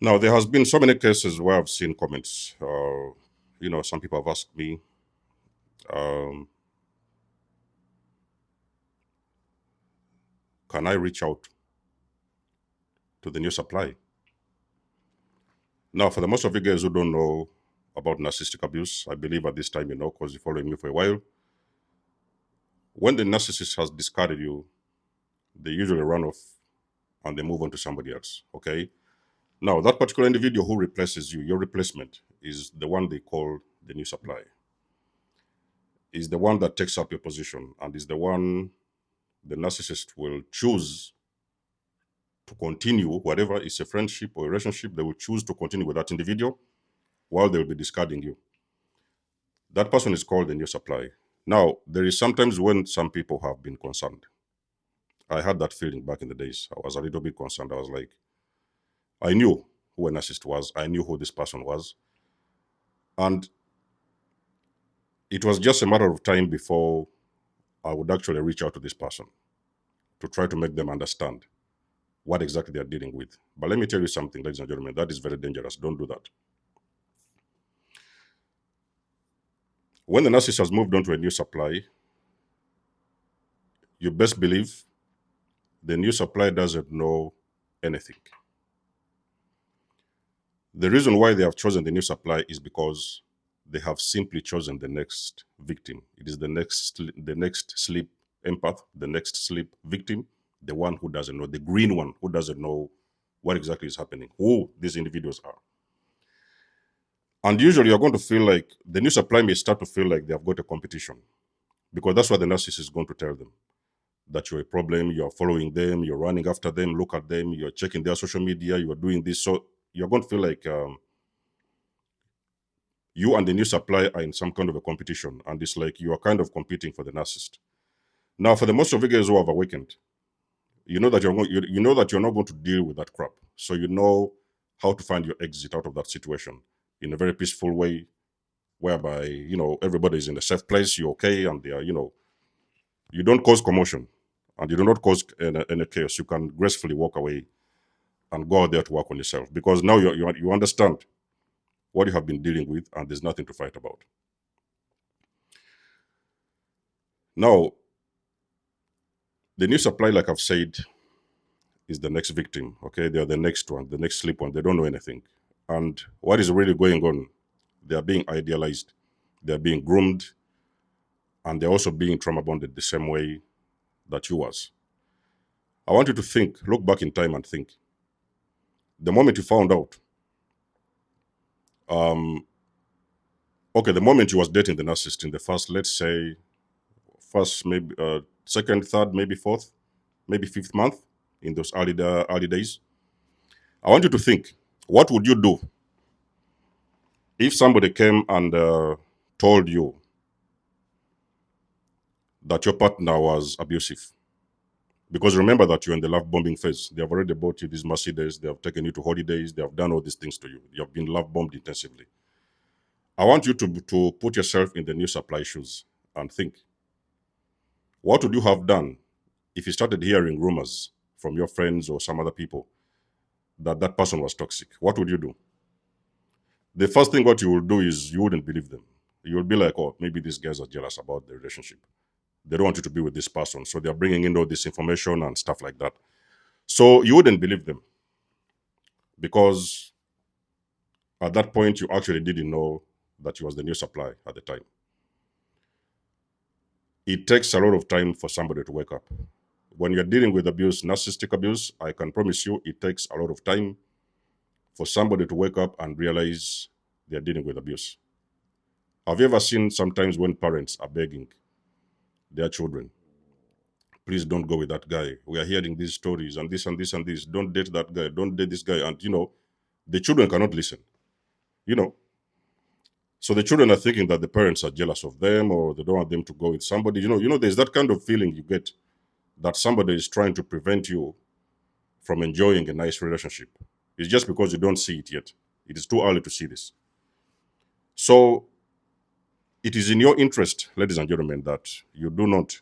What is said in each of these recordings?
Now, there has been so many cases where I've seen comments. Some people have asked me, um, can I reach out to the new supply? Now, for the most of you guys who don't know about narcissistic abuse, I believe at this time you know because you're following me for a while. When the narcissist has discarded you, they usually run off and they move on to somebody else. Okay. Now, that particular individual who replaces you, your replacement, is the one they call the new supply, is the one that takes up your position, and is the one the narcissist will choose to continue, whatever is a friendship or a relationship, they will choose to continue with that individual while they will be discarding you. That person is called the new supply. Now, there is sometimes when some people have been concerned. I had that feeling back in the days. I was a little bit concerned. I was like, I knew who a narcissist was, I knew who this person was. And it was just a matter of time before I would actually reach out to this person to try to make them understand what exactly they're dealing with. But let me tell you something, ladies and gentlemen, that is very dangerous. Don't do that. When the narcissist has moved on to a new supply, you best believe the new supply doesn't know anything. The reason why they have chosen the new supply is because they have simply chosen the next victim. It is the next sleep empath, the next sleep victim, the one who doesn't know, the green one who doesn't know what exactly is happening, who these individuals are. And usually you're going to feel like the new supply may start to feel like they have got a competition because that's what the narcissist is going to tell them, that you're a problem, you're following them, you're running after them, look at them, you're checking their social media, you're doing this. So you're going to feel like you and the new supply are in some kind of a competition, and it's like you are kind of competing for the narcissist. Now, for the most of you guys who have awakened, you know that you know that you're not going to deal with that crap. So you know how to find your exit out of that situation in a very peaceful way, whereby everybody is in a safe place, you're okay, and they are you don't cause commotion, and you do not cause any chaos. You can gracefully walk away and go out there to work on yourself because now you understand what you have been dealing with, and there's nothing to fight about. Now, the new supply, like I've said, is the next victim. Okay, they are the next one, the next sleep one. They don't know anything. And what is really going on? They are being idealized, they are being groomed, and they're also being trauma bonded the same way that you was. I want you to think, look back in time and think. The moment you found out, um, okay, the moment you was dating the narcissist in the first, let's say, first, maybe second, third, maybe fourth, maybe fifth month in those early days, I want you to think, what would you do if somebody came and told you that your partner was abusive? Because remember that you're in the love bombing phase. They have already bought you these Mercedes, they have taken you to holidays, they have done all these things to you. You have been love bombed intensively. I want you to put yourself in the new supply shoes and think, what would you have done if you started hearing rumors from your friends or some other people that that person was toxic? What would you do? The first thing what you will do is you wouldn't believe them. You will be like, oh, maybe these guys are jealous about the relationship. They don't want you to be with this person. So they're bringing in all this information and stuff like that. So you wouldn't believe them because at that point, you actually didn't know that he was the new supply at the time. It takes a lot of time for somebody to wake up. When you're dealing with abuse, narcissistic abuse, I can promise you it takes a lot of time for somebody to wake up and realize they're dealing with abuse. Have you ever seen sometimes when parents are begging their children, please don't go with that guy? We are hearing these stories and this and this and this. Don't date that guy. Don't date this guy. And, the children cannot listen. You know, so the children are thinking that the parents are jealous of them or they don't want them to go with somebody. There's that kind of feeling you get that somebody is trying to prevent you from enjoying a nice relationship. It's just because you don't see it yet. It is too early to see this. So it is in your interest, ladies and gentlemen, that you do not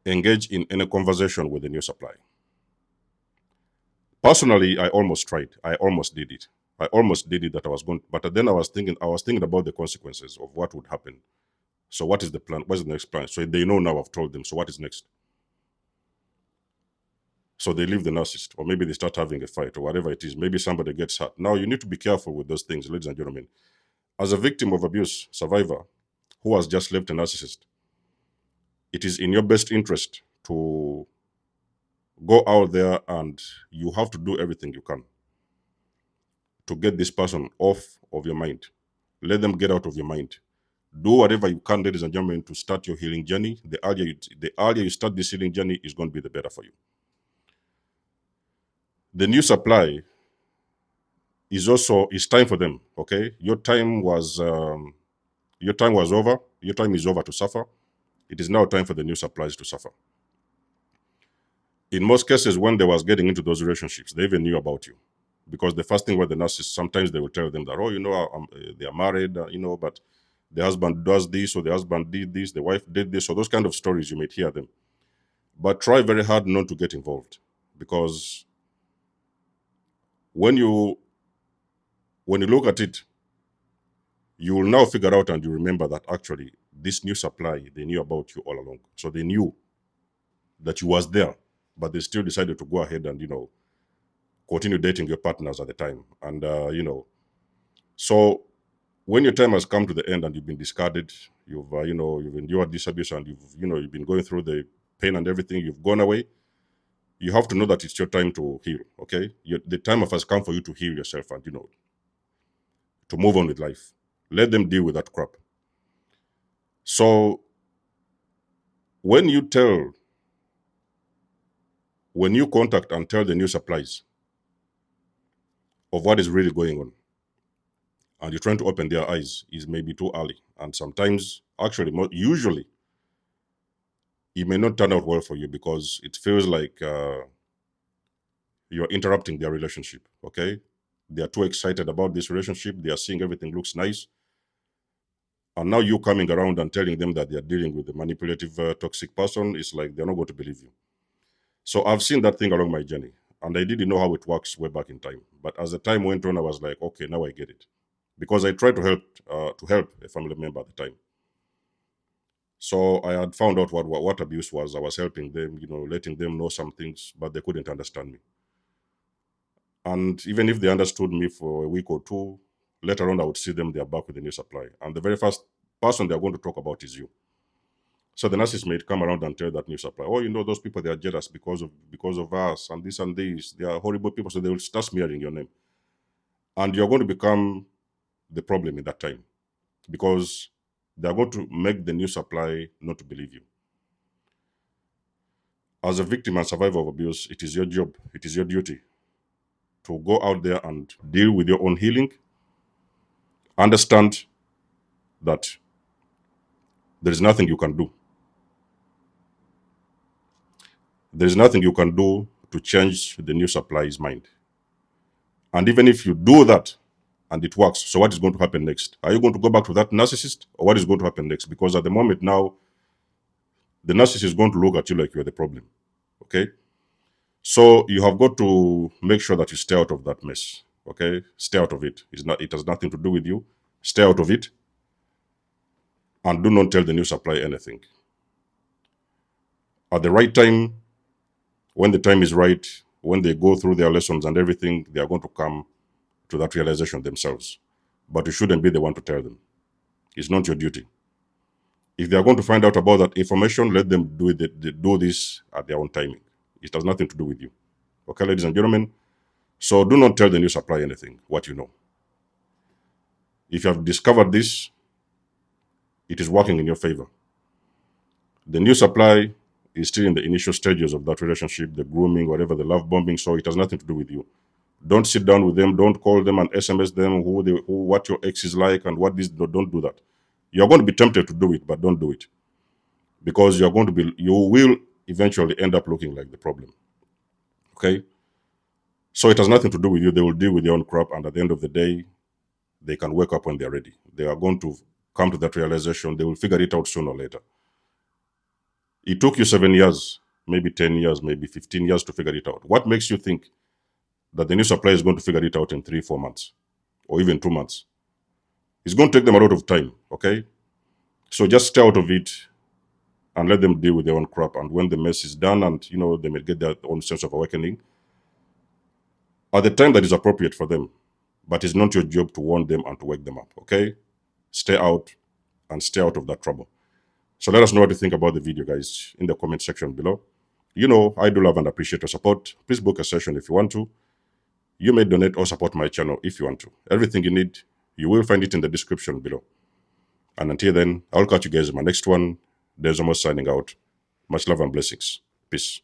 engage in any conversation with the new supply. Personally, I almost tried. I almost did it. I almost did it that I was going, but then I was thinking about the consequences of what would happen. So what is the plan? What's the next plan? So they know now I've told them. So what is next? So they leave the narcissist, or maybe they start having a fight, or whatever it is. Maybe somebody gets hurt. Now you need to be careful with those things, ladies and gentlemen. As a victim of abuse survivor who has just left a narcissist, it is in your best interest to go out there, and you have to do everything you can to get this person off of your mind. Let them get out of your mind. Do whatever you can, ladies and gentlemen, to start your healing journey. The earlier you start this healing journey is going to be the better for you. The new supply is time for them. Okay, your time was over. Your time is over to suffer. It is now time for the new supplies to suffer. In most cases, when they was getting into those relationships, they even knew about you, because the first thing with the narcissists, sometimes they will tell them that, they are married, but the husband does this, or the husband did this, the wife did this, so those kind of stories you might hear them. But try very hard not to get involved, because when you look at it, you will now figure out, and you remember that actually this new supply, they knew about you all along. So they knew that you was there, but they still decided to go ahead and continue dating your partners at the time. And so when your time has come to the end and you've been discarded, you've endured this abuse, and you've been going through the pain and everything, you've gone away, you have to know that it's your time to heal. Okay, the time has come for you to heal yourself, and to move on with life. Let them deal with that crap. So when you contact and tell the new supplies of what is really going on, and you're trying to open their eyes, is maybe too early. And sometimes, actually, usually, it may not turn out well for you, because it feels like you're interrupting their relationship. Okay, they are too excited about this relationship. They are seeing everything looks nice, and now you coming around and telling them that they are dealing with a manipulative, toxic person. It's like they're not going to believe you. So I've seen that thing along my journey, and I didn't know how it works way back in time. But as the time went on, I was like, okay, now I get it, because I tried to help a family member at the time. So I had found out what abuse was. I was helping them, letting them know some things, but they couldn't understand me. And even if they understood me for a week or two, later on I would see them, they are back with a new supply. And the very first person they are going to talk about is you. So the narcissist may come around and tell that new supply, those people, they are jealous because of us, and this and this. They are horrible people, so they will start smearing your name. And you're going to become the problem in that time, because they are going to make the new supply not to believe you. As a victim and survivor of abuse, it is your job, it is your duty to go out there and deal with your own healing. Understand that there is nothing you can do. There is nothing you can do to change the new supply's mind. And even if you do that and it works, so what is going to happen next? Are you going to go back to that narcissist, or what is going to happen next? Because at the moment now, the narcissist is going to look at you like you're the problem. Okay? So you have got to make sure that you stay out of that mess. Okay? Stay out of it. It has nothing to do with you. Stay out of it. And do not tell the new supply anything. At the right time, when the time is right, when they go through their lessons and everything, they are going to come to that realization themselves. But you shouldn't be the one to tell them. It's not your duty. If they are going to find out about that information, let them do this at their own timing. It has nothing to do with you. Okay, ladies and gentlemen? So do not tell the new supply anything, what you know. If you have discovered this, it is working in your favor. The new supply is still in the initial stages of that relationship, the grooming, whatever, the love bombing, so it has nothing to do with you. Don't sit down with them, don't call them and SMS them what your ex is like and what this. Don't do that. You're going to be tempted to do it, but don't do it. Because you will eventually end up looking like the problem. Okay? So it has nothing to do with you. They will deal with their own crap, and at the end of the day, they can wake up when they are ready. They are going to come to that realization. They will figure it out sooner or later. It took you 7 years, maybe 10 years, maybe 15 years to figure it out. What makes you think that the new supplier is going to figure it out in 3-4 months or even 2 months. It's going to take them a lot of time, okay? So just stay out of it and let them deal with their own crap. And when the mess is done and, they may get their own sense of awakening, at the time that is appropriate for them. But it's not your job to warn them and to wake them up, okay? Stay out and stay out of that trouble. So let us know what you think about the video, guys, in the comment section below. I do love and appreciate your support. Please book a session if you want to. You may donate or support my channel if you want to. Everything you need, you will find it in the description below. And until then, I'll catch you guys in my next one. There's almost signing out. Much love and blessings. Peace.